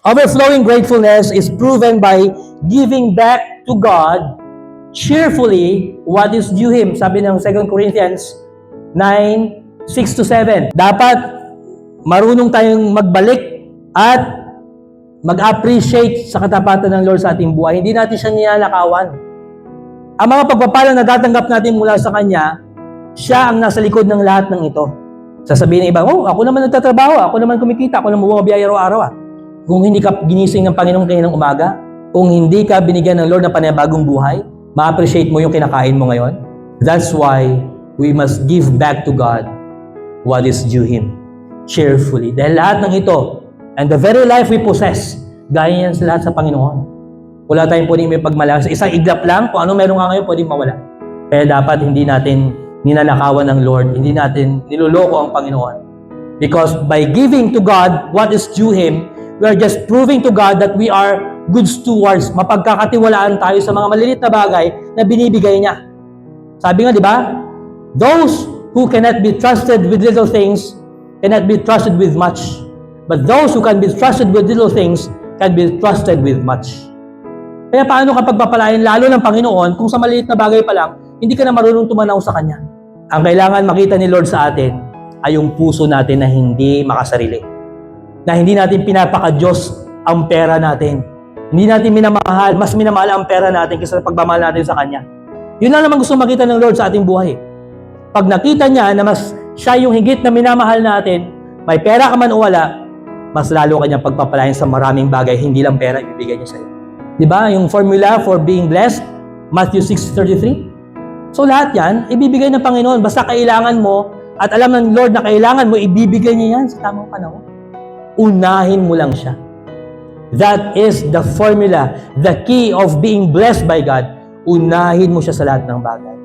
Overflowing gratefulness is proven by giving back to God cheerfully what is due Him. Sabi ng 2 Corinthians 9:6-7. Dapat marunong tayong magbalik at mag-appreciate sa katapatan ng Lord sa ating buhay. Hindi natin siya nilalakawan. Ang mga pagpapala na tatanggap natin mula sa Kanya, siya ang nasa likod ng lahat ng ito. Sasabihin ng iba, oh, ako naman nagtatrabaho, ako naman kumikita, ako naman bumabiyay araw-araw. Kung hindi ka ginising ng Panginoon kayo ng umaga, kung hindi ka binigyan ng Lord ng panibagong buhay, ma-appreciate mo yung kinakain mo ngayon. That's why we must give back to God what is due Him cheerfully. Dahil lahat ng ito, and the very life we possess, gaya yan sa lahat sa Panginoon. Wala tayong pwedeng may pagmalaki. Sa isang iglap lang, kung ano meron nga ngayon, pwedeng mawala. Kaya dapat hindi natin ninanakawan ng Lord, hindi natin niloloko ang Panginoon. Because by giving to God what is due Him, we are just proving to God that we are good stewards. Mapagkakatiwalaan tayo sa mga maliliit na bagay na binibigay niya. Sabi nga, di ba? Those who cannot be trusted with little things cannot be trusted with much. But those who can be trusted with little things can be trusted with much. Kaya paano kapag papalain lalo ng Panginoon kung sa maliit na bagay pa lang, hindi ka na marunong tumanaw sa Kanya? Ang kailangan makita ni Lord sa atin ay yung puso natin na hindi makasarili. Na hindi natin pinapaka-Diyos ang pera natin. Hindi natin minamahal, mas minamahal ang pera natin kaysa sa pagmamahal natin sa Kanya. Yun lang naman gusto makita ng Lord sa ating buhay. Pag nakita niya na mas siya yung higit na minamahal natin, may pera ka man o wala, mas lalo kanyang pagpapalain sa maraming bagay, hindi lang pera ibibigay niya sa iyo. Diba? Yung formula for being blessed, Matthew 6:33. So lahat yan, ibibigay ng Panginoon. Basta kailangan mo, at alam ng Lord na kailangan mo, ibibigay niya yan sa tamang panahon. Unahin mo lang siya. That is the formula, the key of being blessed by God. Unahin mo siya sa lahat ng bagay.